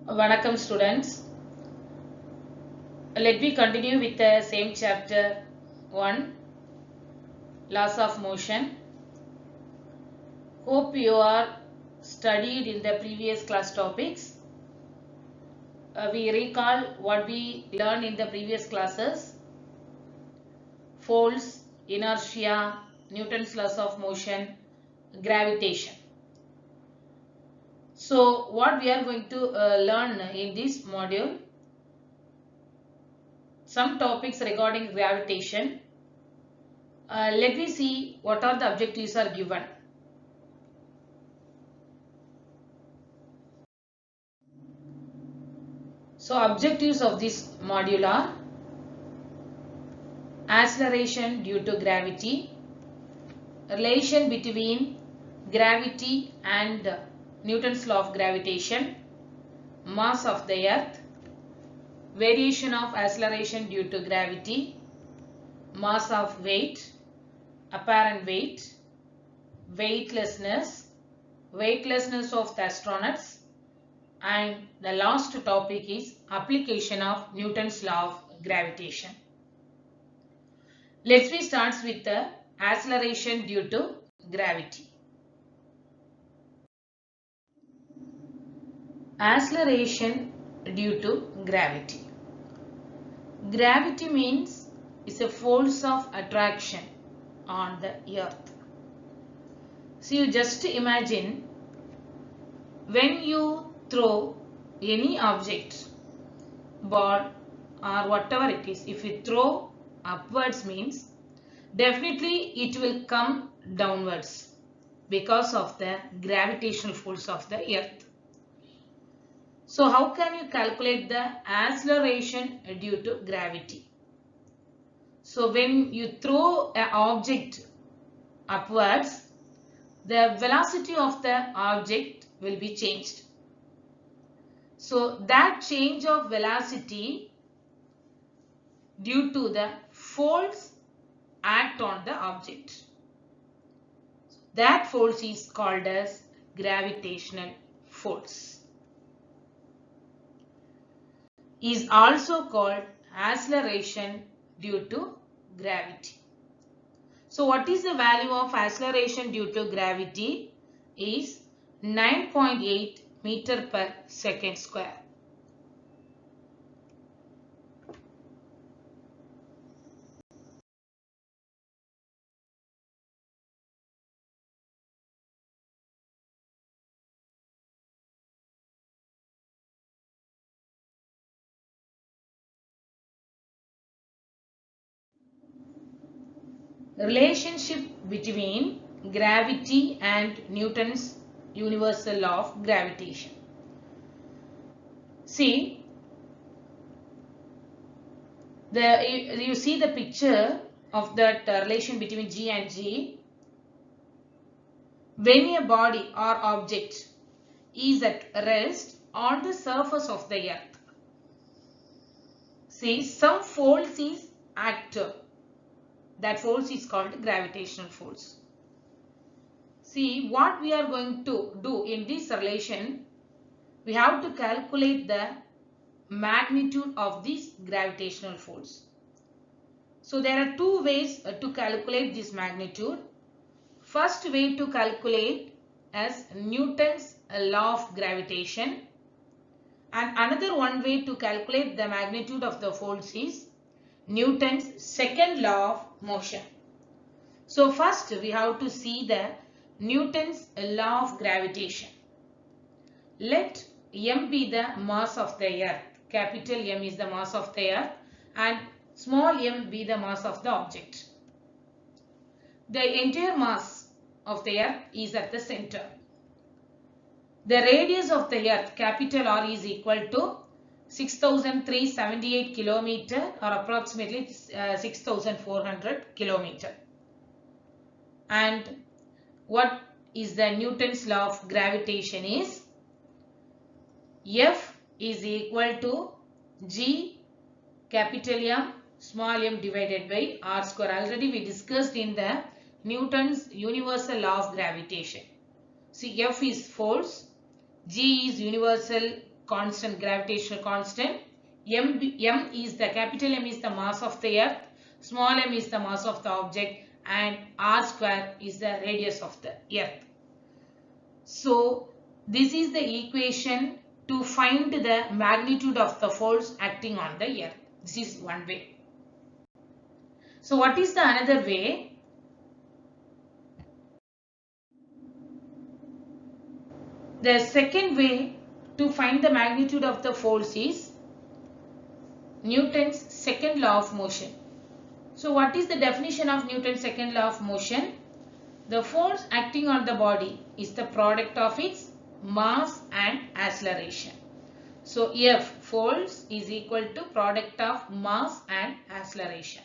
Vanakkam students. Let me continue with the same chapter 1, Laws of Motion. Hope you are studied in the previous class topics. We recall what we learned in the previous classes. Force, inertia, Newton's laws of motion, gravitation. So what we are going to learn in this module, some topics regarding gravitation. Let me see what are the objectives are given. So objectives of this module are acceleration due to gravity, relation between gravity and Newton's law of gravitation, mass of the earth, variation of acceleration due to gravity, mass of weight, apparent weight, weightlessness, weightlessness of the astronauts, and the last topic is application of Newton's law of gravitation. Let's start with the acceleration due to gravity. Acceleration due to gravity. Gravity means is a force of attraction on the earth. So you just imagine when you throw any object, ball or whatever it is, if you throw upwards means definitely it will come downwards because of the gravitational force of the earth. So how can you calculate the acceleration due to gravity? So when you throw an object upwards, the velocity of the object will be changed. So that change of velocity due to the force act on the object. That force is called as gravitational force. Is also called acceleration due to gravity. So what is the value of acceleration due to gravity? Is 9.8 meter per second square. Relationship between gravity and Newton's universal law of gravitation. See, you see the picture of that relation between G and G. When a body or object is at rest on the surface of the earth, see, some force is active. That force is called gravitational force. See, what we are going to do in this relation, we have to calculate the magnitude of this gravitational force. So there are two ways to calculate this magnitude. First way to calculate as Newton's law of gravitation, and another one way to calculate the magnitude of the force is Newton's second law of motion. So first we have to see the Newton's law of gravitation. Let m be the mass of the earth. Capital M is the mass of the earth and small m be the mass of the object. The entire mass of the earth is at the center. The radius of the earth, capital R, is equal to 6,378 kilometer or approximately 6,400 kilometer. And what is the Newton's law of gravitation is F is equal to G capital M small m divided by R square. Already we discussed in the Newton's universal law of gravitation. See, F is force, G is universal constant, gravitational constant. M is the capital M is the mass of the earth, small m is the mass of the object, and r square is the radius of the earth. So this is the equation to find the magnitude of the force acting on the earth. This is one way. So what is the another way? The second way to find the magnitude of the force is Newton's second law of motion. So what is the definition of Newton's second law of motion? The force acting on the body is the product of its mass and acceleration. So F, force, is equal to product of mass and acceleration.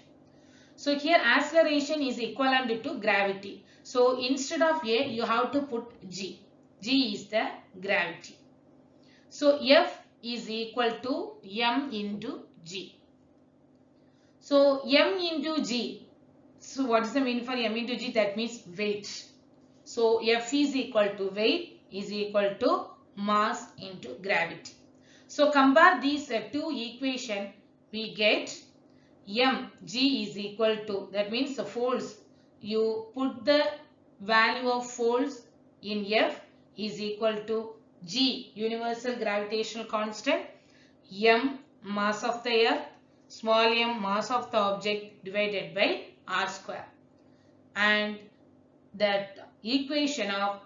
So here acceleration is equivalent to gravity. So instead of A, you have to put G. G is the gravity. So F is equal to M into G. So M into G. So what is the meaning for M into G? That means weight. So F is equal to weight is equal to mass into gravity. So compare these two equations, we get G is equal to, that means the force, you put the value of force in F is equal to G, universal gravitational constant, M, mass of the earth, small m, mass of the object, divided by r square. And that equation of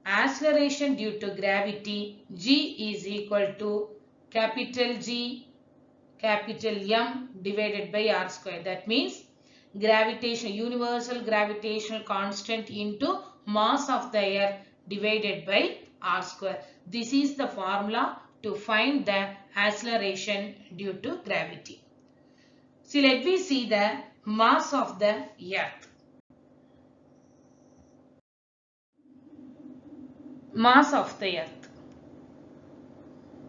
acceleration due to gravity, G is equal to capital G, capital M divided by r square. That means universal gravitational constant into mass of the earth divided by r square. This is the formula to find the acceleration due to gravity. See, let me see the mass of the earth. Mass of the earth.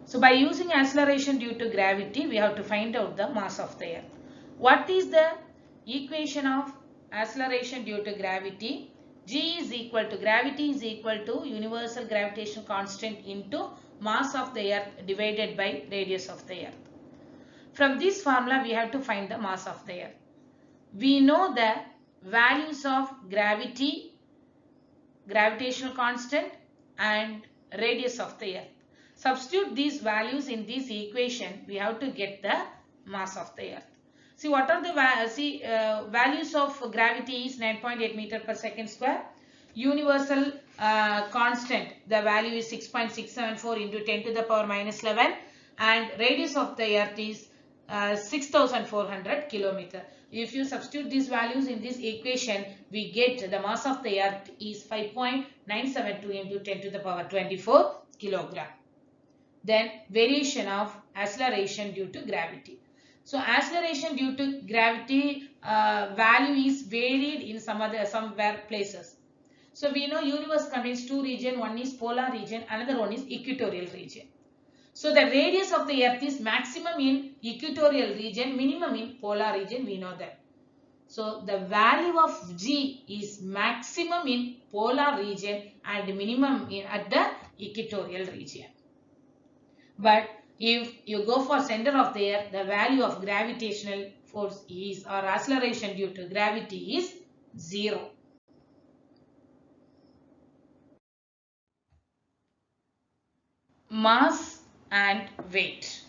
So by using acceleration due to gravity, we have to find out the mass of the earth. What is the equation of acceleration due to gravity? G is equal to, gravity is equal to universal gravitational constant into mass of the earth divided by radius of the earth. From this formula, we have to find the mass of the earth. We know the values of gravity, gravitational constant, and radius of the earth. Substitute these values in this equation, we have to get the mass of the earth. See, what are the values of gravity is 9.8 meter per second square. Universal constant, the value is 6.674 into 10 to the power minus 11, and radius of the earth is 6,400 kilometer. If you substitute these values in this equation, we get the mass of the earth is 5.972 into 10 to the power 24 kilogram. Then variation of acceleration due to gravity. So acceleration due to gravity value is varied in somewhere places. So we know universe contains two regions, one is polar region, another one is equatorial region. So the radius of the earth is maximum in equatorial region, minimum in polar region, we know that. So the value of G is maximum in polar region and minimum at the equatorial region. But if you go for center of the earth, the value of gravitational force is, or acceleration due to gravity is 0. Mass and weight.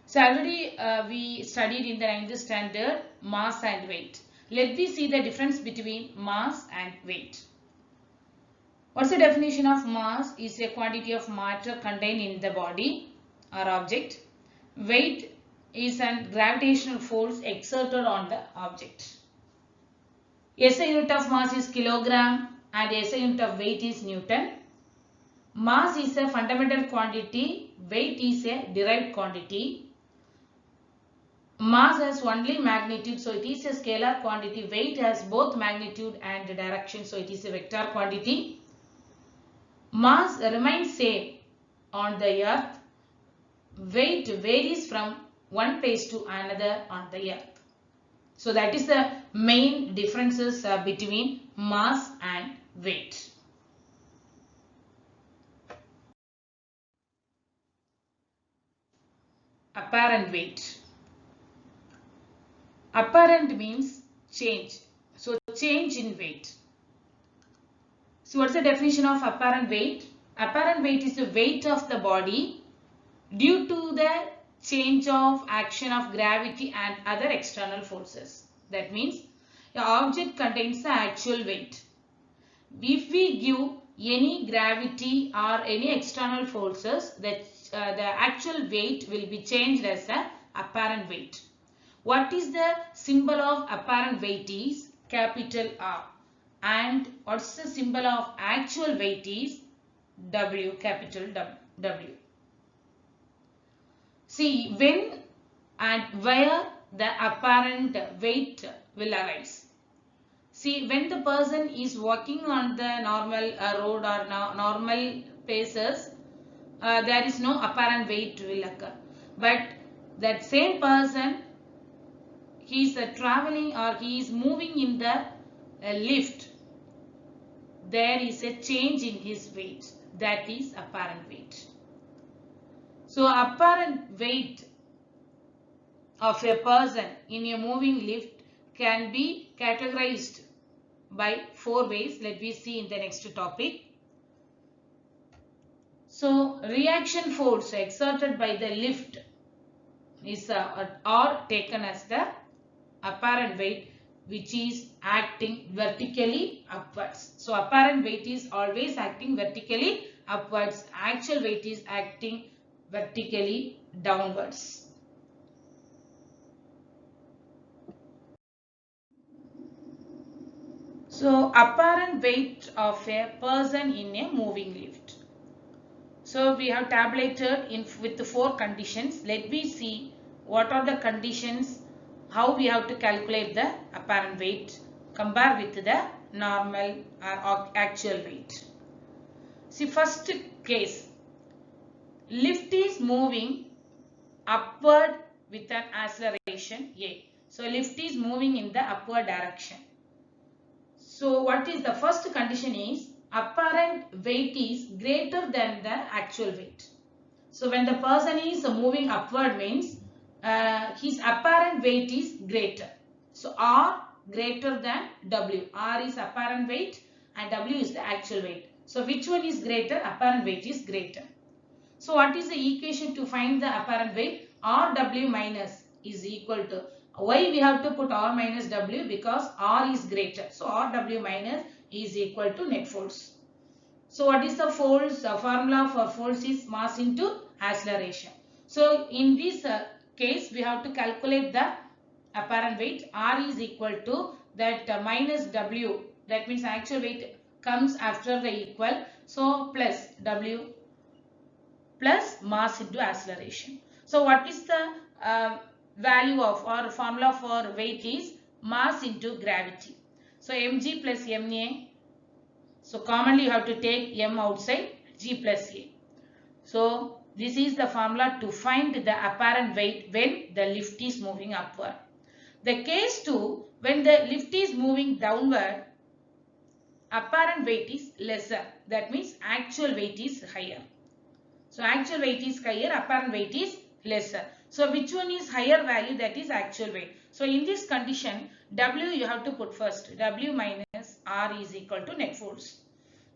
So already we studied in the 9th standard mass and weight. Let me see the difference between mass and weight. What's the definition of mass? Is a quantity of matter contained in the body or object. Weight is a gravitational force exerted on the object. SI unit of mass is kilogram and SI unit of weight is Newton. Mass is a fundamental quantity, weight is a derived quantity. Mass has only magnitude, so it is a scalar quantity. Weight has both magnitude and direction, so it is a vector quantity. Mass remains same on the earth. Weight varies from one place to another on the earth. So that is the main differences between mass and weight. apparent weight. Apparent means change. So change in weight. So what's the definition of apparent weight? Apparent weight is the weight of the body due to the change of action of gravity and other external forces. That means the object contains the actual weight. If we give any gravity or any external forces, the actual weight will be changed as the apparent weight. What is the symbol of apparent weight is capital R, and what's the symbol of actual weight is W, capital W. See when and where the apparent weight will arise. See, when the person is walking on the normal road or normal paces, there is no apparent weight will occur. But that same person, he is traveling or he is moving in the lift, there is a change in his weight. That is apparent weight. So apparent weight of a person in a moving lift can be categorized by 4 ways. Let me see in the next topic. So reaction force exerted by the lift is or taken as the apparent weight, which is acting vertically upwards. So apparent weight is always acting vertically upwards. Actual weight is acting vertically downwards. So apparent weight of a person in a moving lift. So we have tabulated with the 4 conditions. Let me see what are the conditions, how we have to calculate the apparent weight, compare with the normal or actual weight. See, first case, lift is moving upward with an acceleration A. So lift is moving in the upward direction. So what is the first condition is apparent weight is greater than the actual weight. So when the person is moving upward means his apparent weight is greater. So R greater than W. R is apparent weight and W is the actual weight. So which one is greater? Apparent weight is greater. So what is the equation to find the apparent weight? RW minus is equal to, why we have to put R minus W? Because R is greater. So RW minus is equal to net force. So what is the force? The formula for force is mass into acceleration. So in this case we have to calculate the apparent weight. R is equal to that minus W. That means actual weight comes after the equal. So plus W plus mass into acceleration. So what is the value of or formula for weight is mass into gravity. So mg plus ma. So commonly you have to take m outside, g plus a. So this is the formula to find the apparent weight when the lift is moving upward. The case 2, when the lift is moving downward, apparent weight is lesser. That means actual weight is higher. So actual weight is higher, apparent weight is lesser. So which one is higher value? That is actual weight. So in this condition, W you have to put first. W minus R is equal to net force.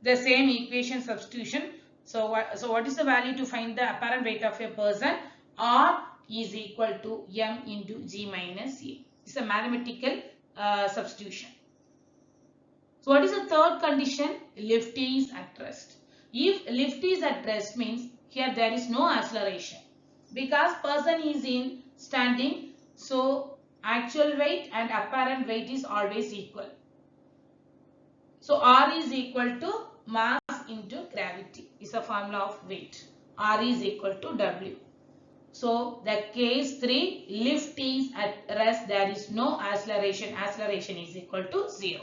The same equation substitution. So what is the value to find the apparent weight of a person? R is equal to M into G minus A. It's a mathematical substitution. So what is the third condition? Lift is at rest. If lift is at rest means here there is no acceleration because person is in standing, so actual weight and apparent weight is always equal. So R is equal to mass into gravity is a formula of weight. R is equal to W. So the case 3, lift is at rest, there is no acceleration. Acceleration is equal to 0.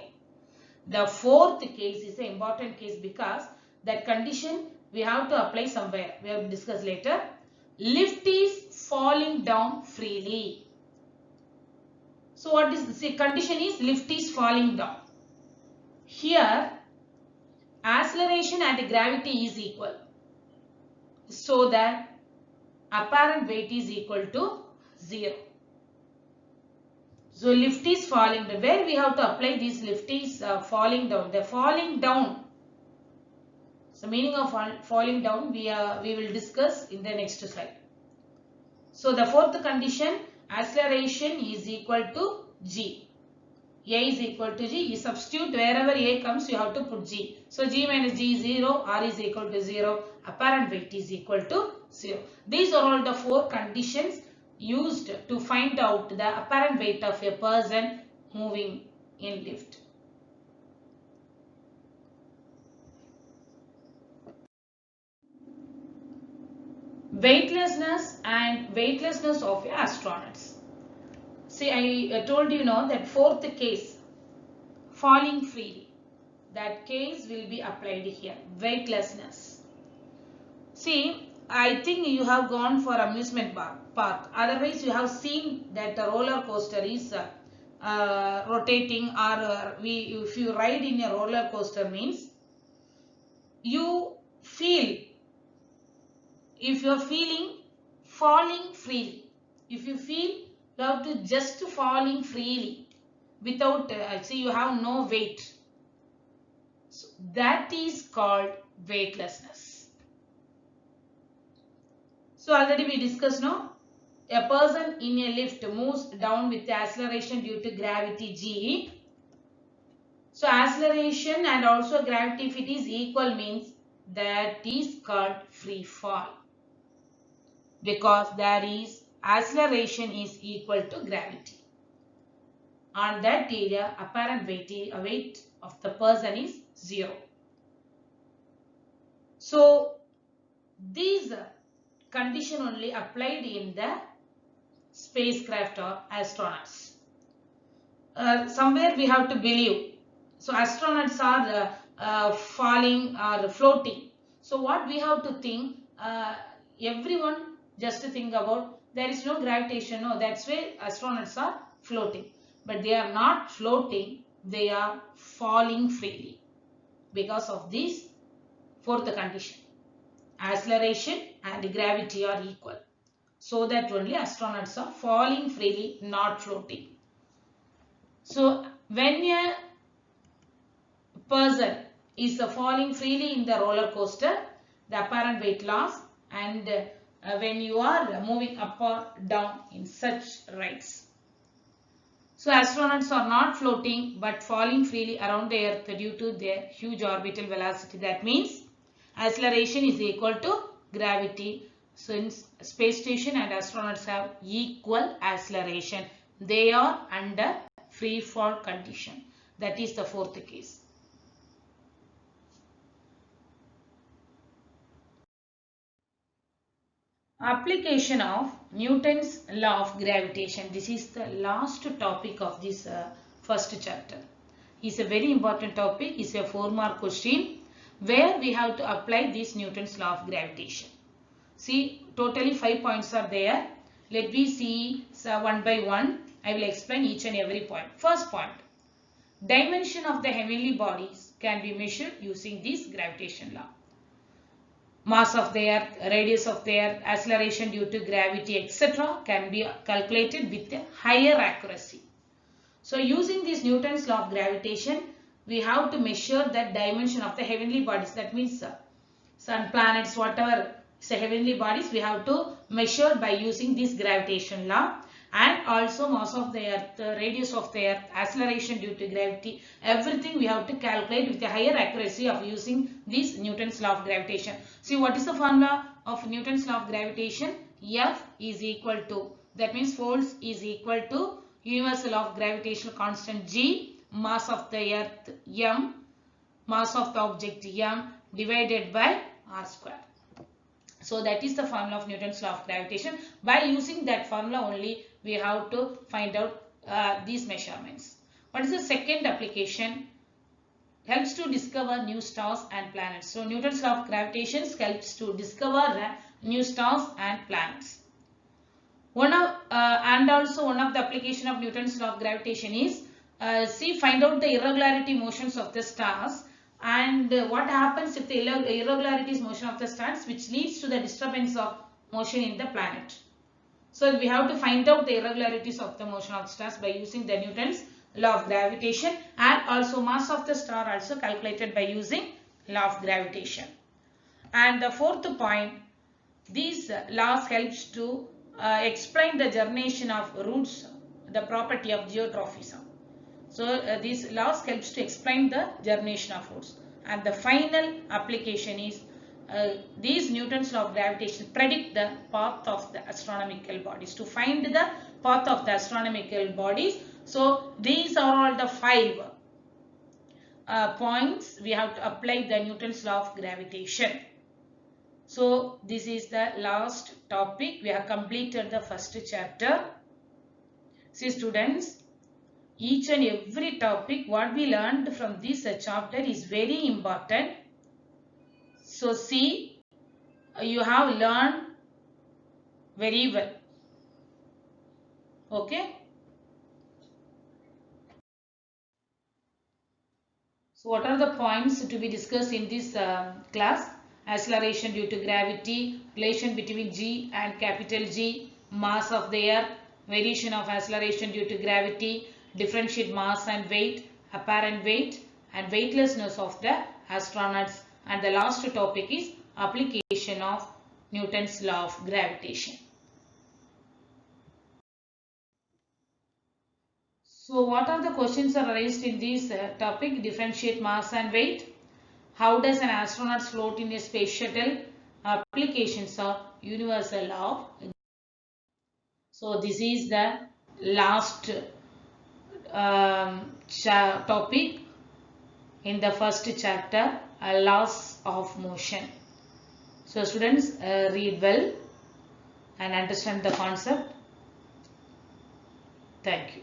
The fourth case is the important case because that condition we have to apply somewhere. We have to discuss later. Lift is falling down freely. So what is the condition is lift is falling down. Here acceleration and gravity is equal. So that apparent weight is equal to 0. So lift is falling down. Where we have to apply this lift is falling down. The falling down. So meaning of falling down we will discuss in the next slide. So the fourth condition, acceleration is equal to g. A is equal to g. You substitute wherever a comes, you have to put g. So g minus g is 0, r is equal to 0, apparent weight is equal to 0. These are all the 4 conditions used to find out the apparent weight of a person moving in lift. Weightlessness and weightlessness of astronauts. See, I told you now that fourth case, falling freely. That case will be applied here, weightlessness. See, I think you have gone for amusement park. Otherwise, you have seen that the roller coaster is rotating, or if you ride in a roller coaster means you feel, if you are feeling falling freely, if you feel you have to just falling freely without, see, you have no weight. So that is called weightlessness. So already we discussed now, a person in a lift moves down with the acceleration due to gravity g. So acceleration and also gravity, if it is equal, means that is called free fall, because there is acceleration is equal to gravity. On that area, apparent weight of the person is 0. So these condition only applied in the spacecraft or astronauts. Somewhere we have to believe. So astronauts are falling or floating. So what we have to think, everyone just to think about, there is no gravitation. No, that's why astronauts are floating. But they are not floating, they are falling freely because of this fourth condition. Acceleration and gravity are equal. So that only astronauts are falling freely, not floating. So when a person is falling freely in the roller coaster, the apparent weight loss, and when you are moving up or down in such rides. So astronauts are not floating but falling freely around the earth due to their huge orbital velocity. That means acceleration is equal to gravity. Since space station and astronauts have equal acceleration, they are under free fall condition. That is the fourth case. Application of Newton's law of gravitation. This is the last topic of this first chapter. It's a very important topic. It's a 4-mark question where we have to apply this Newton's law of gravitation. See, totally 5 points are there. Let me see one by one. I will explain each and every point. First point, dimension of the heavenly bodies can be measured using this gravitation law. Mass of the earth, radius of the earth, acceleration due to gravity, etc. can be calculated with a higher accuracy. So using this Newton's law of gravitation, we have to measure the dimension of the heavenly bodies. That means sun, planets, whatever is the heavenly bodies, we have to measure by using this gravitation law. And also mass of the earth, radius of the earth, acceleration due to gravity, everything we have to calculate with a higher accuracy of using this Newton's law of gravitation. See, what is the formula of Newton's law of gravitation? F is equal to, that means force is equal to universal of gravitational constant g, mass of the earth m, mass of the object m, divided by r square. So that is the formula of Newton's law of gravitation. By using that formula only, we have to find out these measurements. What is the second application? Helps to discover new stars and planets. So Newton's law of gravitation helps to discover new stars and planets. And also one of the application of Newton's law of gravitation is, find out the irregularity motions of the stars. And what happens if the irregularities motion of the stars, which leads to the disturbance of motion in the planet. So we have to find out the irregularities of the motion of stars by using the Newton's law of gravitation, and also mass of the star also calculated by using law of gravitation. And the fourth point, these laws helps to explain the germination of roots, the property of geotrophism. So these laws helps to explain the germination of roots. And the final application is these Newton's law of gravitation predict the path of the astronomical bodies. To find the path of the astronomical bodies, so these are all the 5 points we have to apply the Newton's law of gravitation. So this is the last topic. We have completed the first chapter. See students, each and every topic what we learned from this chapter is very important. So see, you have learned very well. Okay. So what are the points to be discussed in this class? Acceleration due to gravity, relation between G and capital G, mass of the earth, variation of acceleration due to gravity, differentiate mass and weight, apparent weight, and weightlessness of the astronauts. And the last topic is application of Newton's law of gravitation. So what are the questions are raised in this topic? Differentiate mass and weight. How does an astronaut float in a space shuttle? Applications of universal law. So this is the last topic in the first chapter, laws of motion. So students, read well and understand the concept. Thank you.